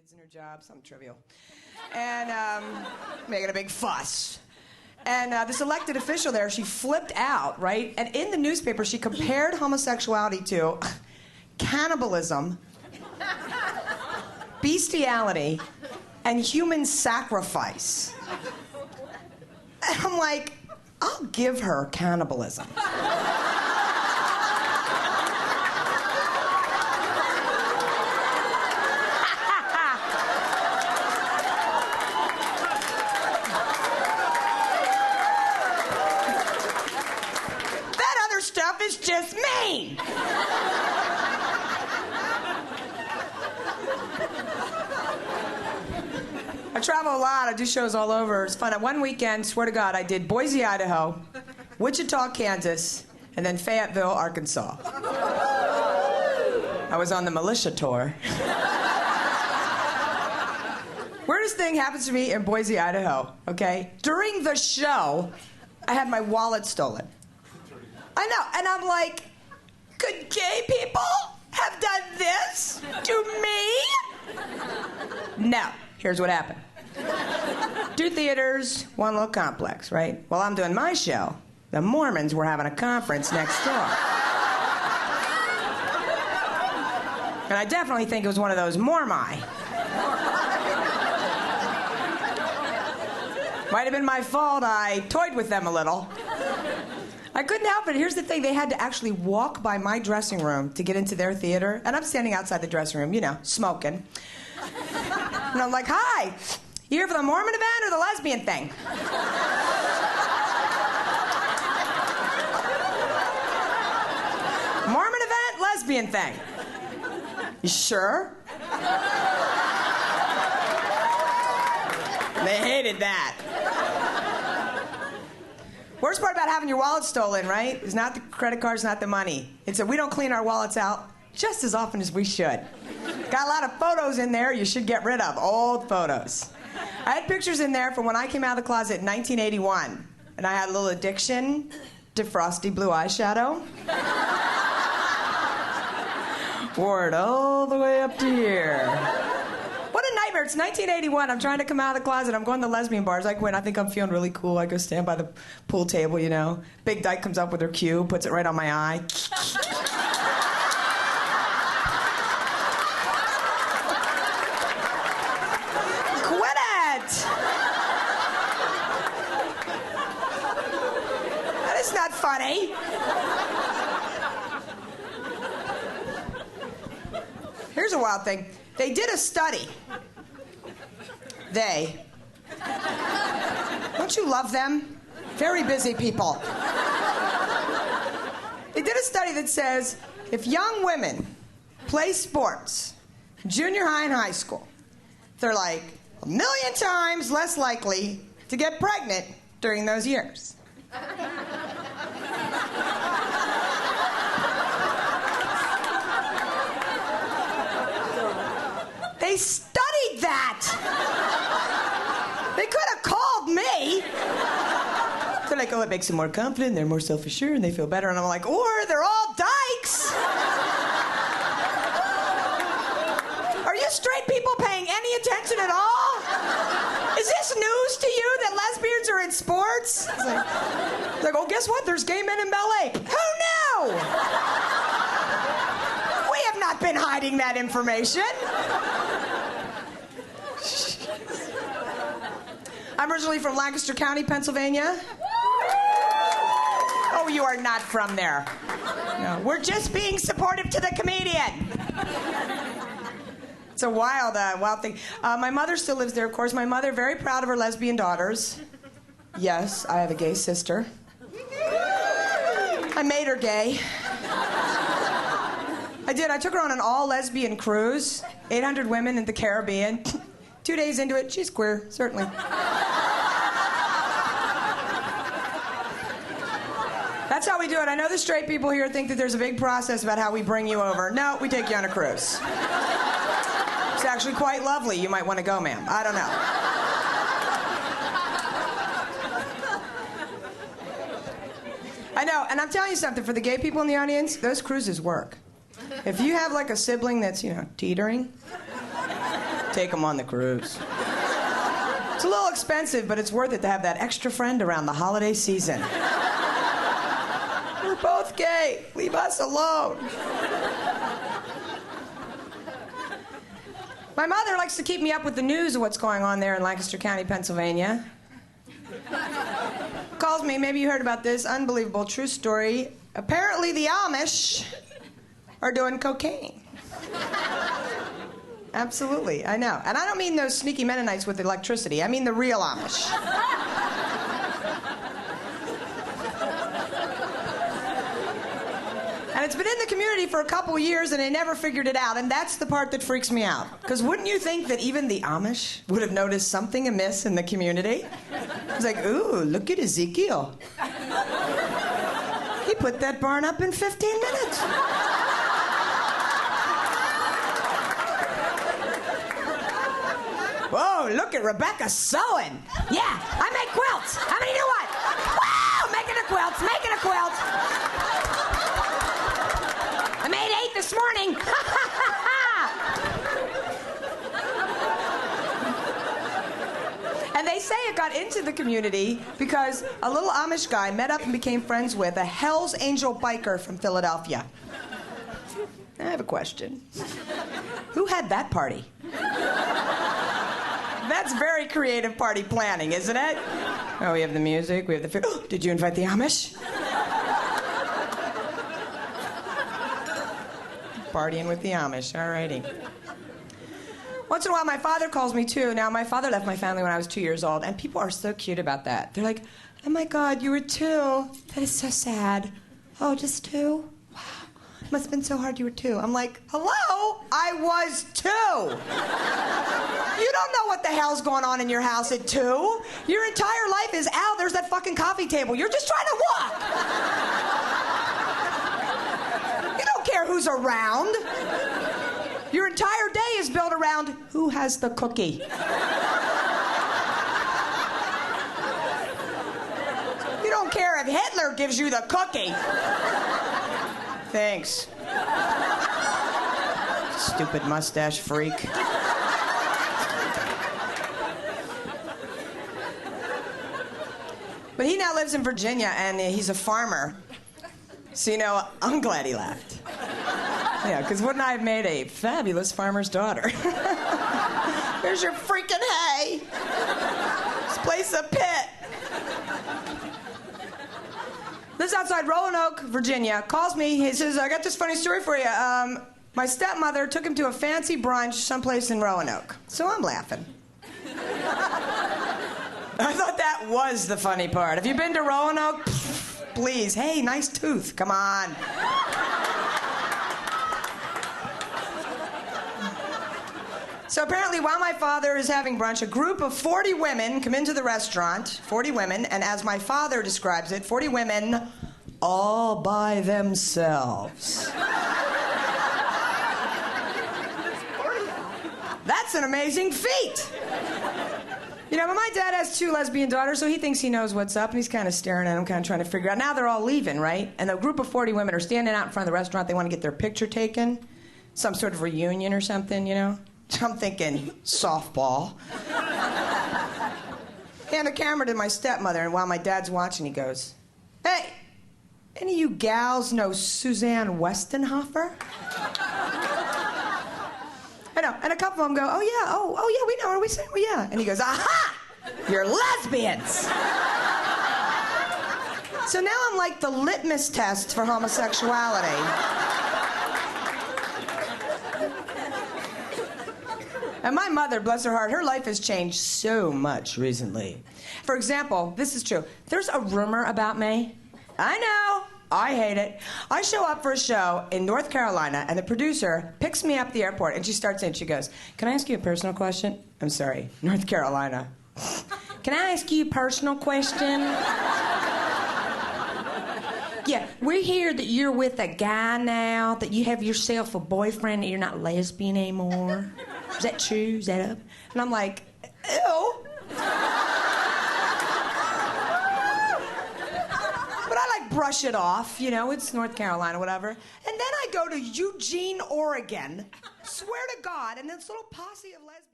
kids and her job, something trivial. And making a big fuss. And this elected official there, she flipped out, right? And in the newspaper, she compared homosexuality to cannibalism, bestiality, and human sacrifice. And I'm like, I'll give her cannibalism. Stuff is just mean. I travel a lot. I do shows all over. It's fun. One weekend, swear to God, I did Boise, Idaho, Wichita, Kansas, and then Fayetteville, Arkansas. I was on the militia tour. Weirdest thing happens to me in Boise, Idaho, okay? During the show, I had my wallet stolen. I know, and I'm like, could gay people have done this to me? No. Here's what happened. 2 theaters, 1 little complex, right? While I'm doing my show, the Mormons were having a conference next door. And I definitely think it was one of those Mormai. Might have been my fault. I toyed with them a little. I couldn't help it. Here's the thing. They had to actually walk by my dressing room to get into their theater. And I'm standing outside the dressing room, you know, smoking. And I'm like, hi, you here for the Mormon event or the lesbian thing? Mormon event, lesbian thing. You sure? They hated that. Worst part about having your wallet stolen, right, is not the credit cards, not the money. It's that we don't clean our wallets out just as often as we should. Got a lot of photos in there you should get rid of, old photos. I had pictures in there from when I came out of the closet in 1981, and I had a little addiction to frosty blue eyeshadow. Wore it all the way up to here. What a nightmare. It's 1981. I'm trying to come out of the closet. I'm going to lesbian bars. I go in. I think I'm feeling really cool. I go stand by the pool table, you know. Big dyke comes up with her cue, puts it right on my eye. Quit it! That is not funny. Here's a wild thing. They did a study. Don't you love them? Very busy people. They did a study that says if young women play sports, junior high and high school, they're like 1 million times less likely to get pregnant during those years. They studied that. They could have called me. They're like, oh, it makes them more confident, they're more self-assured, and they feel better. And I'm like, or they're all dykes. Are you straight people paying any attention at all? Is this news to you that lesbians are in sports? It's like, oh, guess what? There's gay men in ballet. Who knew? We have not been hiding that information. I'm originally from Lancaster County, Pennsylvania. Oh, you are not from there. No, we're just being supportive to the comedian. It's a wild thing. My mother still lives there, of course. My mother, very proud of her lesbian daughters. Yes, I have a gay sister. I made her gay. I did. I took her on an all-lesbian cruise. 800 women in the Caribbean. 2 days into it, she's queer, certainly. That's how we do it. I know the straight people here think that there's a big process about how we bring you over. No, we take you on a cruise. It's actually quite lovely. You might want to go, ma'am. I don't know. I know, and I'm telling you something. For the gay people in the audience, those cruises work. If you have like a sibling that's, you know, teetering, Take them on the cruise. It's a little expensive, but it's worth it to have that extra friend around the holiday season. We're both gay. Leave us alone. My mother likes to keep me up with the news of what's going on there in Lancaster County, Pennsylvania. Calls me, maybe you heard about this, unbelievable, true story. Apparently the Amish are doing cocaine. Absolutely, I know. And I don't mean those sneaky Mennonites with electricity. I mean the real Amish. And it's been in the community for a couple years, and they never figured it out. And that's the part that freaks me out. Because wouldn't you think that even the Amish would have noticed something amiss in the community? It's like, ooh, look at Ezekiel. He put that barn up in 15 minutes. Whoa, look at Rebecca sewing. Yeah, I make quilts. How many do what? Wow, making a quilt, making a quilt. I made 8 this morning. And they say it got into the community because a little Amish guy met up and became friends with a Hell's Angel biker from Philadelphia. I have a question. Who had that party? That's very creative party planning, isn't it? Oh, we have the music, we have the food. Oh, did you invite the Amish? Partying with the Amish, all righty. Once in a while, my father calls me, too. Now, my father left my family when I was 2 years old, and people are so cute about that. They're like, oh, my God, you were 2. That is so sad. Oh, just 2? Wow. It must have been so hard you were 2. I'm like, hello? I was 2. You don't know what the hell's going on in your house at 2. Your entire life is, Al, there's that fucking coffee table. You're just trying to walk. You don't care who's around. Your entire day is built around who has the cookie. You don't care if Hitler gives you the cookie. Thanks. Stupid mustache freak. But he now lives in Virginia, and he's a farmer. So, you know, I'm glad he left. Yeah, because wouldn't I have made a fabulous farmer's daughter? Here's your freaking hay. This place is a pit. Lives outside Roanoke, Virginia. Calls me. He says, I got this funny story for you. My stepmother took him to a fancy brunch someplace in Roanoke. So I'm laughing. I thought that was the funny part. Have you been to Roanoke? Please. Hey, nice tooth. Come on. So apparently, while my father is having brunch, a group of 40 women come into the restaurant, 40 women, and as my father describes it, 40 women all by themselves. That's an amazing feat. You know, but my dad has 2 lesbian daughters, so he thinks he knows what's up, and he's kind of staring at them, kind of trying to figure out. Now they're all leaving, right? And the group of 40 women are standing out in front of the restaurant. They want to get their picture taken. Some sort of reunion or something, you know? I'm thinking softball. Hand the camera to my stepmother, and while my dad's watching, he goes, hey, any of you gals know Suzanne Westenhoefer? I know, and a couple of them go, oh yeah, we know her, we say, oh yeah. And he goes, aha, you're lesbians. So now I'm like the litmus test for homosexuality. And my mother, bless her heart, her life has changed so much recently. For example, this is true. There's a rumor about me. I know. I hate it. I show up for a show in North Carolina, and the producer picks me up at the airport, and she starts in. She goes, can I ask you a personal question? I'm sorry, North Carolina. Can I ask you a personal question? Yeah, we hear that you're with a guy now, that you have yourself a boyfriend, that you're not lesbian anymore. Is that true? Is that up? And I'm like, ew. But I like brush it off, you know, it's North Carolina, whatever. And then I go to Eugene, Oregon, swear to God, and this little posse of lesbians.